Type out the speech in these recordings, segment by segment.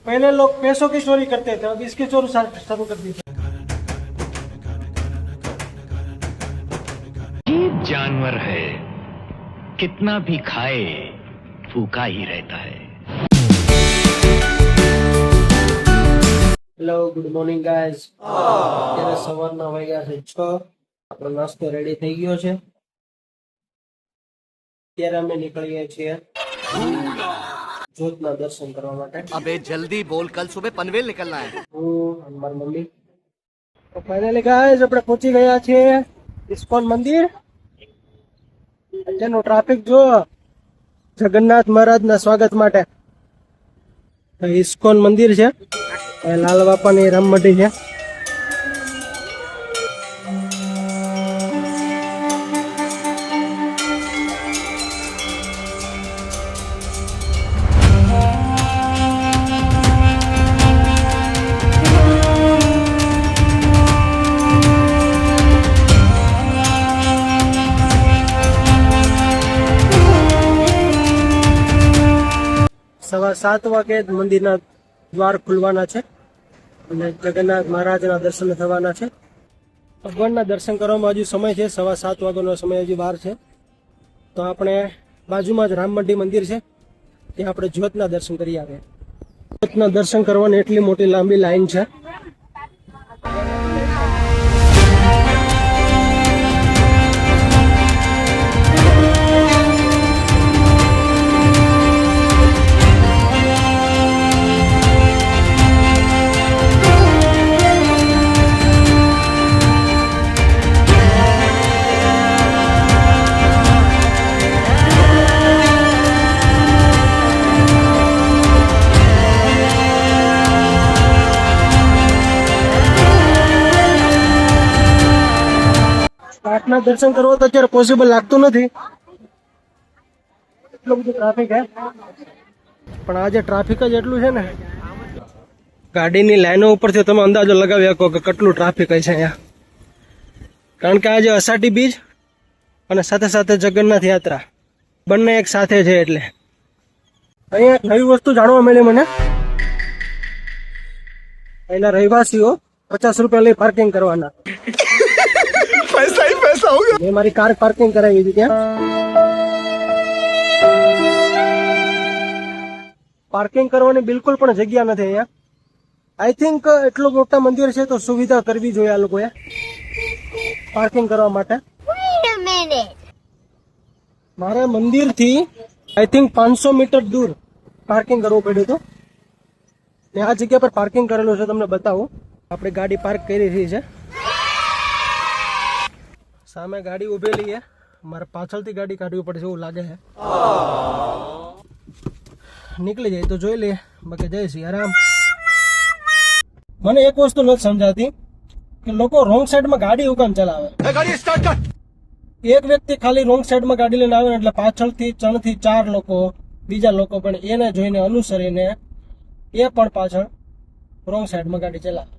पहले लोग पैसों की चोरी करते थे, अब इसकी चोरी शुरू कर दी। जीव जानवर है, कितना भी खाए भूखा ही रहता है। Hello, good morning guys. અત્યારે સવારના વાગ્યા છે 6। આપણો નાસ્તો રેડી થઈ ગયો છે। ત્યારે અમે નીકળીએ છીએ જ્યોતના દર્શન કરવા માટે। अबे जल्दी बोल, कल सुबह पनवेल निकलना है। હું અને મારી મમ્મી। તો ફાઇનલી ગાઈઝ આપણે પહોંચી ગયા છીએ ઇસ્કોન મંદિર। અત્યારનો ટ્રાફિક જો જગન્નાથ મહારાજના સ્વાગત માટે। ઇસ્કોન મંદિર છે, લાલ બાપાની રામમઢી છે। સવા 7 વાગે મંદિરના દ્વાર ખુલવાના છે અને જગન્નાથ મહારાજના દર્શન થવાના છે। ભગવાનના દર્શન કરવામાં હજુ સમય છે, સવા 7 વાગ્યાનો સમય હજી વાર છે। તો આપણે બાજુમાં જ રામમઢી મંદિર છે, ત્યાં આપણે જ્યોતના દર્શન કરી આવીએ। જ્યોતના દર્શન કરવાની એટલી મોટી લાંબી લાઈન છે। પાટના દર્શન કરવા તો અત્યારે પોસિબલ લાગતું નથી, એટલું બધું ટ્રાફિક હે। પણ આજે ટ્રાફિક જ એટલું છે ને, ગાડીની લાઈનો ઉપરથી તમે અંદાજો લગાવી શકો કે કેટલું ટ્રાફિક હશે અહીંયા। કારણ કે આજે અષાઢી બીજ અને સાથે સાથે જગન્નાથ યાત્રા બંને એક સાથે છે। એટલે અહીંયા એક નવી વસ્તુ જાણવા મળી મને। અહીંના રહેવાસીઓ 50 રૂપિયા લઈ પાર્કિંગ કરવાના। पैसा ही पैसा होगा। મેં મારી કાર પાર્કિંગ કરાવી હતી ત્યાં। પાર્કિંગ કરવાની બિલકુલ પણ જગ્યા નથી અહીંયા। આઈ થિંક એટલું મોટા મંદિર છે તો સુવિધા કરવી જોઈએ આ લોકોએ પાર્કિંગ કરવા માટે। મારે મંદિરથી આઈ થિંક 500 મીટર દૂર પાર્કિંગ કરવું પડ્યું હતું ને આ જગ્યા પર પાર્કિંગ કરેલું છે, તમને બતાવું। આપણે ગાડી પાર્ક કરી રહી છે, સામે ગાડી ઉભેલી છે, મારે પાછળથી ગાડી કાઢવી પડશે એવું લાગે છે। નીકળી જાય તો જોઈ લઈએ, બાકી જય સિયારામ। મને એક વસ્તુ નથી સમજાતી કે લોકો રોંગ સાઈડમાં ગાડી હું કામ ચલાવે। એક વ્યક્તિ ખાલી રોંગ સાઈડમાં ગાડી લઈને આવે ને એટલે પાછળથી 3 થી 4 લોકો બીજા લોકો પણ એને જોઈને અનુસરીને એ પણ પાછળ રોંગ સાઈડમાં ગાડી ચલાવે।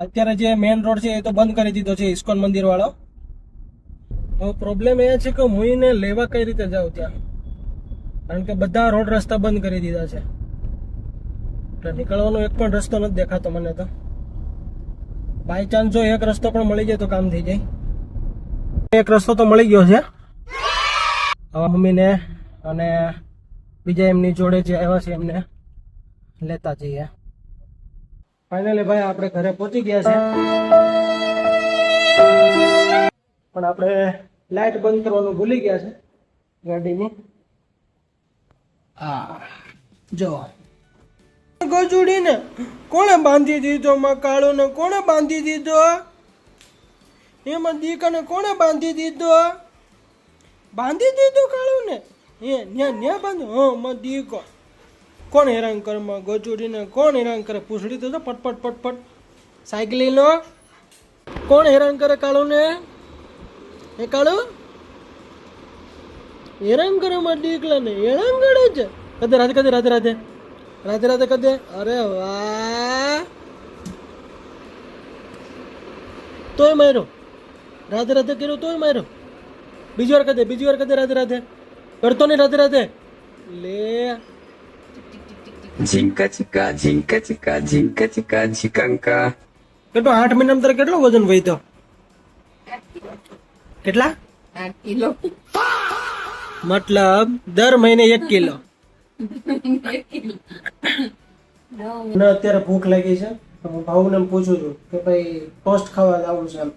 અત્યારે જે મેઇન રોડ છે એ તો બંધ કરી દીધો છે ઇસ્કોન મંદિર વાળો। હવે પ્રોબ્લેમ એ છે કે હું એને લેવા કઈ રીતે જાઉં ત્યાં, કારણ કે બધા રોડ રસ્તા બંધ કરી દીધા છે, એટલે નીકળવાનો એક પણ રસ્તો નથી દેખાતો મને તો। બાય ચાન્સ જો એક રસ્તો પણ મળી જાય તો કામ થઈ જાય। એક રસ્તો તો મળી ગયો છે, હવે મમ્મીને અને બીજા એમની જોડે જે આવ્યા છે એમને લેતા જઈએ। ફાઇનલી ભાઈ આપણે ઘરે પહોંચી ગયા છે, પણ આપણે લાઈટ બંધ કરવાનું ભૂલી ગયા છે ગાડીની। આ જો ગજુડીને કોણે બાંધી દીધો, માં કાળો ને કોણે બાંધી દીધો, એમાં દીકાને કોણે બાંધી દીધો, કાળો ને ન્યા બાંધો। હા માં દીકો કોણ હેરાન કરે, માં ગજુડીને કોણ હેરાન કરે, પૂછડી તો પટપટ પટપટ સાયકલી નો કોણ હેરાન કરે કાળો ને, એ કાળો હેરાન કરે માં દીકલા ને, હેરાન કરે છે। કદે રાધે કદે રાધે રાધે રાધે રાધે કદે, અરે વાહ, તોય માર્યો, રાધે રાધે કર્યો તોય માર્યો। બીજી વાર કદે રાધે રાધે, કરતો નહીં રાધે રાધે, લે ઝીંકા ચીકા ઝીંકા ચીકા ઝીંકા ચીકા ઝીકાંકા. કેટલો 8 મહિનામાં તારે કેટલો વજન વધ્યો? કેટલા? 8 કિલો. મતલબ દર મહિને 1 કિલો. મને અત્યારે ભૂખ લાગી છે તો હું ભાઉને પૂછું છું કે ભાઈ ટોસ્ટ ખાવા જવું છે એમ.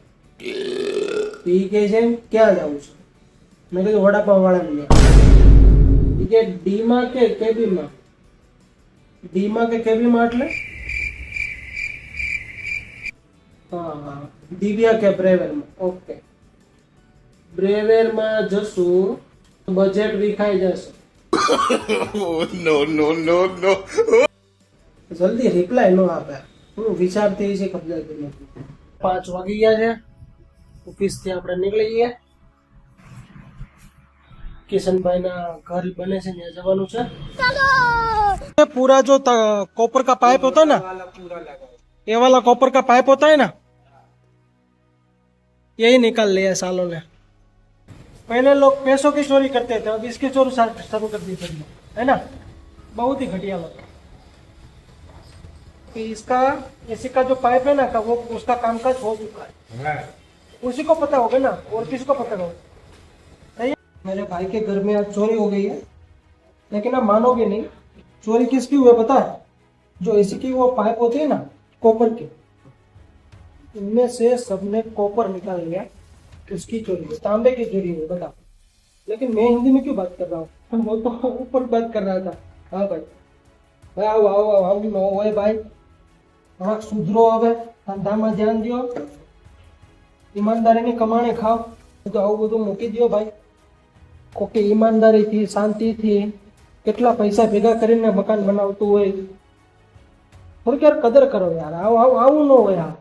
ઈ કે છે ક્યાં જવું છે? મેં કીધું વડાપાવ વાળાને ત્યાં. ઈ કે ડી માં કે કેબી માં? ડી માં કે કેબી માં એટલે? હા હા, દિવ્યા કે બ્રેવેર માં. ઓકે, બ્રેવેર માં જશું, બજેટ વિખાઈ જશે. No. જલ્દી રિપ્લાય ન આપે, હું વિચારતી છે કબજાતી નથી. 5 વાગી ગયા છે, ઓફિસ થી આપણે નીકળી ગયા. કિશનભાઈ ના ઘર બને છે ત્યાં જવાનું છે. पूरा जो कॉपर का पाइप होता है ना, ये वाला कॉपर का पाइप होता है ना, यही निकाल लिया सालों ने. पहले लोग पैसों की चोरी करते थे, अब इसकी चोरी शुरू कर दी सबने, है ना. बहुत ही घटिया लोग. कि इसका इसी का जो पाइप है ना का वो उसका कामकाज हो चुका है. उसी को पता होगा ना, और किसी को पता होगा. सही है? मेरे भाई के घर में आज चोरी हो गई है, लेकिन आप मानोगे नहीं, चोरी किसकी हुई है पता है? जो एसी की वो पाइप होती है ना कॉपर की, इनमें से सबने कॉपर निकाल लिया. उसकी चोरी है, तांबे की चोरी है, बता. लेकिन मैं हिंदी में क्यों बात कर रहा हूँ, वो तो ऊपर बात कर रहा था. हाँ भाई, भाई आओ आओ आओ आओ नो હોય ભાઈ. હા સુધરો, હવે ધંધામાં ધ્યાન દો, ઈમાનદારીની કમાણી ખાઓ. તો આવું બધું મૂકી દો ભાઈ. કોકે ઈમાનદારીથી શાંતિથી કેટલા પૈસા ભેગા કરીને મકાન બનાવતું હોય. થોડીક યાર કદર કરો યાર. આવું ન હોય. યાર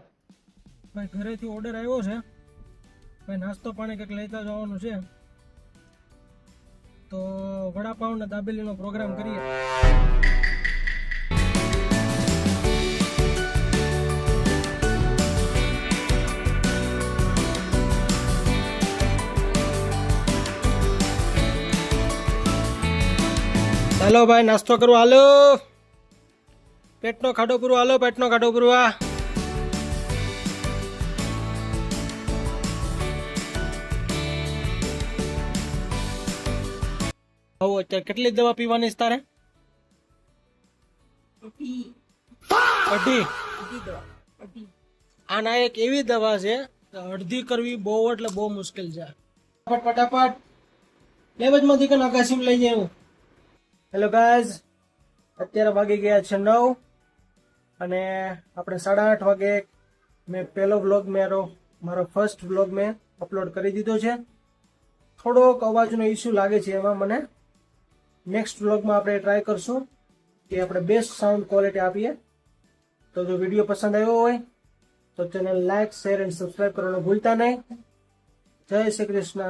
ભાઈ ઘરેથી ઓર્ડર આવ્યો છે ભાઈ, નાસ્તો પાણી કંઈક લેતા જવાનું છે, તો વડાપાવ ને દાબેલીનો પ્રોગ્રામ કરીએ. હાલો ભાઈ નાસ્તો કરવો, હાલો. પેટનો ખાડો પૂરો, હાલો પેટનો ખાડો પૂરવા. અત્યારે કેટલી દવા પીવાની છે તારે? 2 આના એક એવી દવા છે અડધી કરવી બહુ એટલે બહુ મુશ્કેલ છે. ફટાફટ લેવજમાંથી કે આકાશી લઈ જાય હું. હેલો ગાઈઝ, અત્યારે વાગી ગયા છે 9 અને આપણે 8:30 વાગે મેં પહેલો વ્લોગ મારો ફર્સ્ટ વ્લોગ મેં અપલોડ કરી દીધો છે. થોડોક અવાજનો ઇસ્યુ લાગે છે એમાં મને. નેક્સ્ટ વ્લોગમાં આપણે ટ્રાય કરશું કે આપણે બેસ્ટ સાઉન્ડ ક્વોલિટી આપીએ. તો જો વિડીયો પસંદ આવ્યો હોય તો channel like, share and subscribe કરવાનું ભૂલતા નહીં. જય શ્રી કૃષ્ણ.